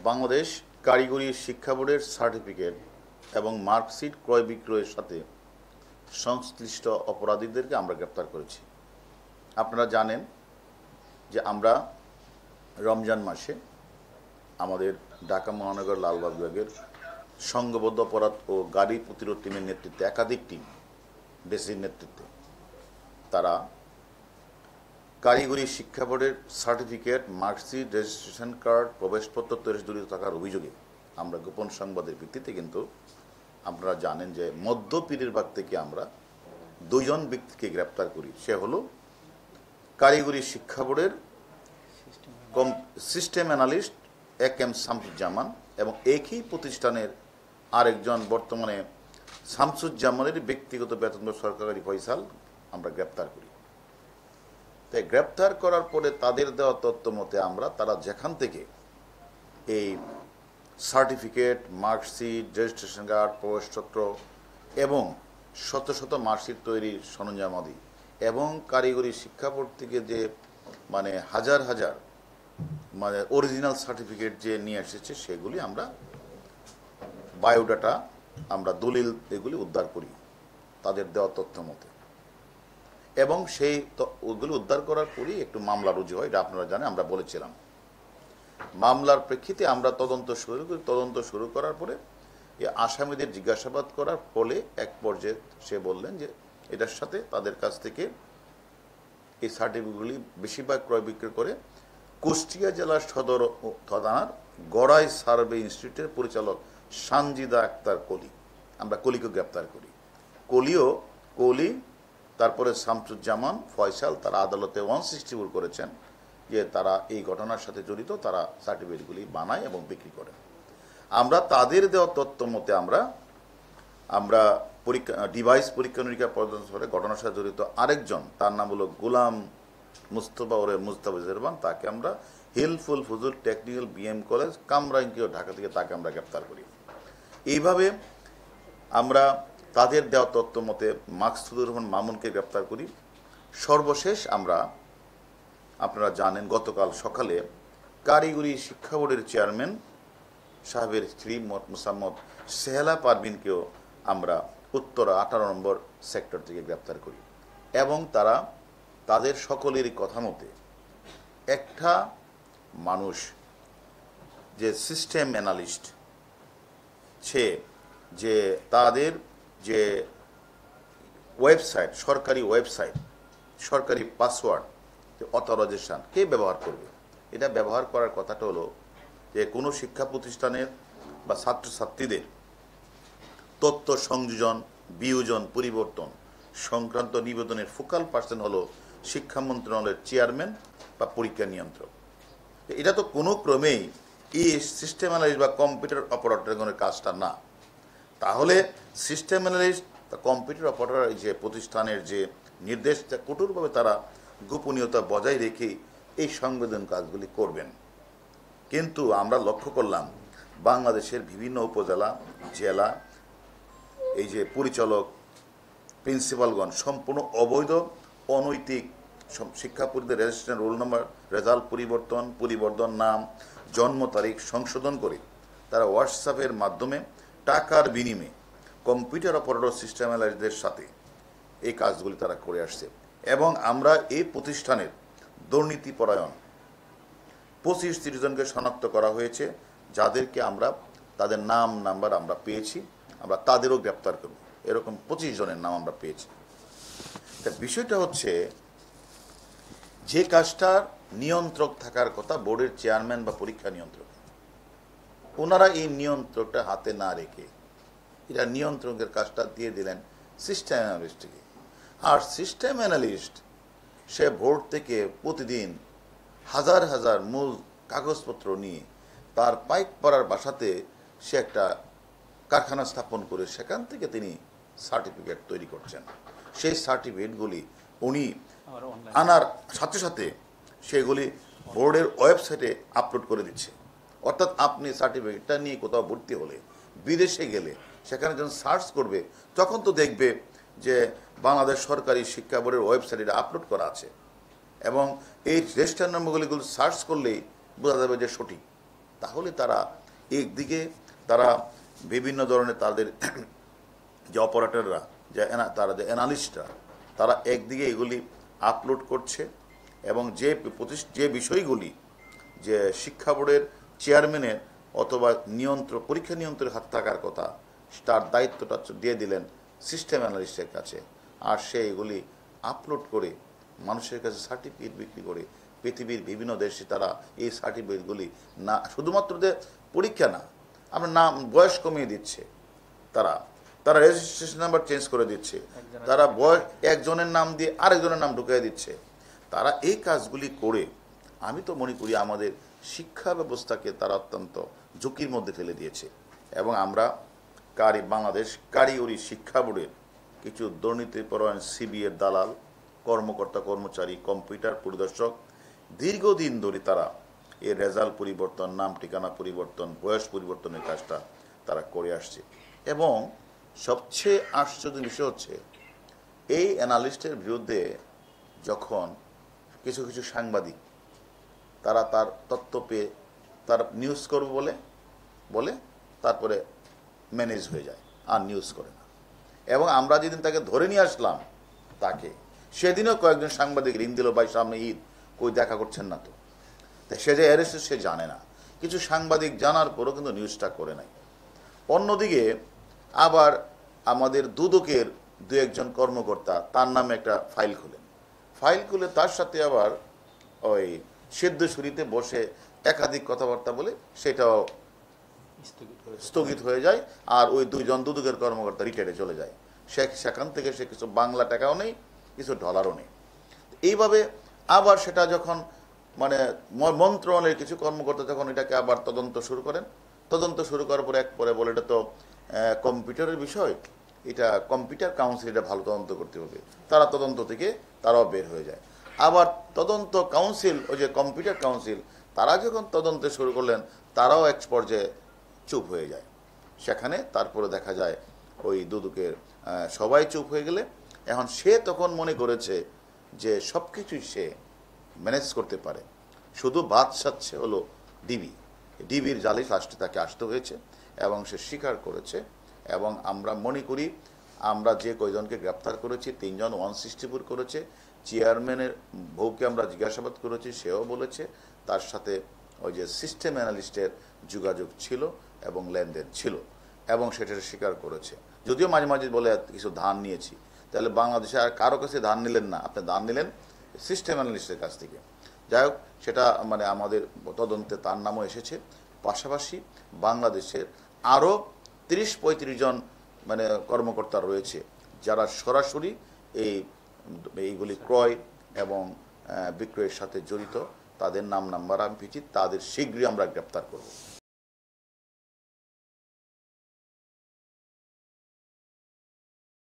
বাংলাদেশ কারিগরি শিক্ষা বোর্ডের সার্টিফিকেট এবং মার্কশিট ক্রয় বিক্রয়ের সাথে সংশ্লিষ্ট অপরাধীদেরকে আমরা গ্রেপ্তার করেছি। আপনারা জানেন যে আমরা রমজান মাসে আমাদের ঢাকা মহানগর লালবাগ বিভাগের সংঘবদ্ধ অপরাধ ও গাড়ি প্রতিরোধ টিমের নেতৃত্বে একাধিক টিম ডিসির নেতৃত্বে তারা কারিগরি শিক্ষা বোর্ডের সার্টিফিকেট, মার্কশিট, রেজিস্ট্রেশন কার্ড, প্রবেশপত্র জড়িত থাকার অভিযোগে আমরা গোপন সংবাদের ভিত্তিতে কিন্তু আপনারা জানেন যে মধ্য পীরেরবাগ থেকে আমরা দুজন ব্যক্তিকে গ্রেপ্তার করি। সে হলো কারিগরি শিক্ষা বোর্ডের সিস্টেম অ্যানালিস্ট এম শামসুজ্জামান এবং একই প্রতিষ্ঠানের আরেকজন বর্তমানে শামসুজ্জামানের ব্যক্তিগত বেতন সরকারি ফয়সাল আমরা গ্রেপ্তার করি। তাই গ্রেপ্তার করার পরে তাদের দেওয়া তথ্য মতে আমরা তারা যেখান থেকে এই সার্টিফিকেট, মার্কশিট, রেজিস্ট্রেশন কার্ড, প্রবেশপত্র এবং শত শত মার্কশিট তৈরির সরঞ্জামাদি এবং কারিগরি শিক্ষা বোর্ড থেকে যে হাজার হাজার অরিজিনাল সার্টিফিকেট যে নিয়ে এসেছে সেগুলি আমরা বায়োডাটা, আমরা দলিল এগুলি উদ্ধার করি তাদের দেওয়া তথ্য মতে। এবং সেই ওগুলো উদ্ধার করার পরই একটু মামলা রুজু হয়, এটা আপনারা জানেন। আমরা বলেছিলাম মামলার প্রেক্ষিতে আমরা তদন্ত শুরু করি। তদন্ত শুরু করার পরে এই আসামিদের জিজ্ঞাসাবাদ করার ফলে এক পর্যায়ে সে বললেন যে এটার সাথে তাদের কাছ থেকে এই সার্টিফিকেটগুলি বেশিরভাগ ক্রয় বিক্রয় করে কুষ্টিয়া জেলার সদর থানার গড়াই সার্ভে ইনস্টিটিউটের পরিচালক সানজিদা আক্তার কলি, আমরা কলিকে গ্রেপ্তার করি। কলি তারপরে শামসুজ্জামান, ফয়সাল তারা আদালতে 164 করেছেন যে তারা এই ঘটনার সাথে জড়িত, তারা সার্টিফিকেটগুলি বানায় এবং বিক্রি করে। আমরা তাদের দেওয়া তথ্য মতে আমরা ডিভাইস পরীক্ষা নিরীক্ষা পর্যন্ত করে ঘটনার সাথে জড়িত আরেকজন, তার নাম হলো গোলাম মুস্তফা ওরে মুস্তাফিজুররহমান, তাকে আমরা Hilful ফুজুল technical BM college কামরাঙ্গীয় Dhaka থেকে তাকে আমরা গ্রেপ্তার করি। এইভাবে আমরা তাদের দেওয়া তথ্য মতে মাকসুদুর রহমান মামুনকে গ্রেপ্তার করি। সর্বশেষ আপনারা জানেন গতকাল সকালে কারিগরি শিক্ষা বোর্ডের চেয়ারম্যান সাহেবের স্ত্রী মোসাম্মদ সেহেলা পারভিনকেও আমরা উত্তরা 18 নম্বর সেক্টর থেকে গ্রেপ্তার করি। এবং তাদের সকলেরই কথা মতে একটা মানুষ যে সিস্টেম অ্যানালিস্ট, সে যে তাদের যে ওয়েবসাইট, সরকারি পাসওয়ার্ড, যে অথরাইজেশন কে ব্যবহার করবে, এটা ব্যবহার করার কথাটা হলো যে কোনো শিক্ষা প্রতিষ্ঠানের বা ছাত্রছাত্রীদের তথ্য সংযোজন, বিয়োজন, পরিবর্তন সংক্রান্ত নিবেদনের ফোকাল পার্সন হলো শিক্ষা মন্ত্রণালয়ের চেয়ারম্যান বা পরীক্ষা নিয়ন্ত্রক। এটা তো কোনো ক্রমেই এই সিস্টেম অ্যানালিস্ট বা কম্পিউটার অপারেটরের কাজটা না। তাহলে সিস্টেম অ্যানালিস্ট বা কম্পিউটার অপারেটর যে প্রতিষ্ঠানের যে নির্দেশ, কঠোরভাবে তারা গোপনীয়তা বজায় রেখে এই সংবেদন কাজগুলি করবেন। কিন্তু আমরা লক্ষ্য করলাম বাংলাদেশের বিভিন্ন উপজেলা, জেলা, এই যে পরিচালক, প্রিন্সিপালগণ সম্পূর্ণ অবৈধ, অনৈতিক শিক্ষার্থীদের রেজিস্ট্রেশন রোল নম্বর, রেজাল্ট পরিবর্তন, নাম, জন্ম তারিখ সংশোধন করে তারা হোয়াটসঅ্যাপের মাধ্যমে টাকার বিনিময়ে কম্পিউটার অপারেটর সিস্টেম অ্যানালিস্টদের সাথে এই কাজগুলি তারা করে আসছে। এবং আমরা এই প্রতিষ্ঠানের দুর্নীতিপরায়ণ 25-30 জনকে শনাক্ত করা হয়েছে, যাদেরকে আমরা তাদের নাম নাম্বার আমরা পেয়েছি, আমরা তাদেরও গ্রেপ্তার করব। এরকম 25 জনের নাম আমরা পেয়েছি। তা বিষয়টা হচ্ছে যে কাজটার নিয়ন্ত্রক থাকার কথা বোর্ডের চেয়ারম্যান বা পরীক্ষা নিয়ন্ত্রক, ওনারা এই নিয়ন্ত্রকটা হাতে না রেখে এরা নিয়ন্ত্রকের কাজটা দিয়ে দিলেন সিস্টেম অ্যানালিস্টকে। আর সিস্টেম অ্যানালিস্ট সে বোর্ড থেকে প্রতিদিন হাজার হাজার মূল কাগজপত্র নিয়ে তার পাইক পাড়ার বাসাতে সে একটা কারখানা স্থাপন করে সেখান থেকে তিনি সার্টিফিকেট তৈরি করছেন। সেই সার্টিফিকেটগুলি উনি আনার সাথে সাথে সেগুলি বোর্ডের ওয়েবসাইটে আপলোড করে দিচ্ছে। অর্থাৎ আপনি সার্টিফিকেটটা নিয়ে কোথাও ভর্তি হলে, বিদেশে গেলে সেখানে যখন সার্চ করবে তখন তো দেখবে যে বাংলাদেশ সরকারি শিক্ষা বোর্ডের ওয়েবসাইটে আপলোড করা আছে এবং এই রেজিস্টার নম্বরগুলিগুলো সার্চ করলেই বোঝা যাবে যে সঠিক। তাহলে তারা একদিকে তারা বিভিন্ন ধরনের তাদের যে অপারেটররা তারা যে অ্যানালিস্টরা তারা একদিকে এগুলি আপলোড করছে এবং যে বিষয়গুলি যে শিক্ষা বোর্ডের চেয়ারম্যানের অথবা পরীক্ষা নিয়ন্ত্রণের হাতে থাকার কথা তার দায়িত্বটা দিয়ে দিলেন সিস্টেম অ্যানালিস্টের কাছে, আর সে এগুলি আপলোড করে মানুষের কাছে সার্টিফিকেট বিক্রি করে পৃথিবীর বিভিন্ন দেশে তারা এই সার্টিফিকেটগুলি না শুধুমাত্র যে পরীক্ষা না, আপনার নাম বয়স কমিয়ে দিচ্ছে, তারা রেজিস্ট্রেশন নাম্বার চেঞ্জ করে দিচ্ছে, তারা একজনের নাম দিয়ে আরেকজনের নাম ঢুকিয়ে দিচ্ছে। তারা এই কাজগুলি করে আমি তো মনে করি আমাদের শিক্ষা ব্যবস্থাকে তারা অত্যন্ত ঝুঁকির মধ্যে ফেলে দিয়েছে। এবং আমরা বাংলাদেশ কারিগরি শিক্ষা বোর্ডের কিছু দুর্নীতিপরায়ণ সিবিএর দালাল, কর্মকর্তা কর্মচারী, কম্পিউটার পরিদর্শক দীর্ঘদিন ধরে তারা এর রেজাল্ট পরিবর্তন, নাম ঠিকানা পরিবর্তন, বয়স পরিবর্তনের কাজটা তারা করে আসছে। এবং সবচেয়ে আশ্চর্য বিষয় হচ্ছে এই অ্যানালিস্টের বিরুদ্ধে যখন কিছু কিছু সাংবাদিক তারা তার তথ্য পেয়ে তার নিউজ করবে বলে তারপরে ম্যানেজ হয়ে যায়, আর নিউজ করে না। এবং আমরা যেদিন তাকে ধরে নিয়ে আসলাম তাকে, সেদিনও কয়েকজন সাংবাদিক রিং দিল, ভাই সামনে ঈদ, কই দেখা করছেন না তো। তাই সে যে অ্যারেস্ট সে জানে না, কিছু সাংবাদিক জানার পরও কিন্তু নিউজটা করে নাই। অন্যদিকে আবার আমাদের দুদকের দু একজন কর্মকর্তা তার নামে একটা ফাইল খুলে তার সাথে আবার ওই সিদ্ধেশ্বরীতে বসে একাধিক কথাবার্তা বলে সেটাও স্থগিত হয়ে যায়, আর ওই দুইজন দুদকের কর্মকর্তা রিটায়ারে চলে যায়। সেখান থেকে সে কিছু বাংলা টাকাও নেই, কিছু ডলারও নেই। এইভাবে আবার সেটা যখন মানে মন্ত্রণালয়ের কিছু কর্মকর্তা যখন এটাকে আবার তদন্ত শুরু করার পরে পরে বলে এটা তো কম্পিউটারের বিষয়, এটা কম্পিউটার কাউন্সিল এটা ভালো তদন্ত করতে হবে, তারা তদন্ত থেকে তারাও বের হয়ে যায়। আবার তদন্ত কাউন্সিল, ওই যে কম্পিউটার কাউন্সিল, তারা যখন তদন্তে শুরু করলেন তারাও এক পর্যায়ে চুপ হয়ে যায়। সেখানে তারপরে দেখা যায় ওই দুদকের সবাই চুপ হয়ে গেলে এখন সে তখন মনে করেছে যে সব কিছুই সে ম্যানেজ করতে পারে, শুধু বাদ সাচ্ছে হলো ডিবির জালে লাস্টে তাকে আসতে হয়েছে এবং সে স্বীকার করেছে। এবং আমরা মনে করি আমরা যে কয়জনকে গ্রেপ্তার করেছি, 3 জন 164 করেছে, চেয়ারম্যানের বউকে আমরা জিজ্ঞাসাবাদ করেছি, সেও বলেছে তার সাথে ওই যে সিস্টেম অ্যানালিস্টের যোগাযোগ ছিল এবং লেনদেন ছিল এবং সেটা স্বীকার করেছে। যদিও মাঝে মাঝে বলে কিছু ধান নিয়েছি, তাহলে বাংলাদেশে আর কারো কাছে ধান নিলেন না, আপনি ধান নিলেন সিস্টেম অ্যানালিস্টের কাছ থেকে। যাই হোক, সেটা মানে আমাদের তদন্তে তার নামও এসেছে। পাশাপাশি বাংলাদেশের আরও 30-35 জন মানে কর্মকর্তা রয়েছে যারা সরাসরি এইগুলি ক্রয় এবং বিক্রয়ের সাথে জড়িত, তাদের নাম নাম্বার আমি পেয়েছি, তাদের শীঘ্রই আমরা গ্রেপ্তার করব।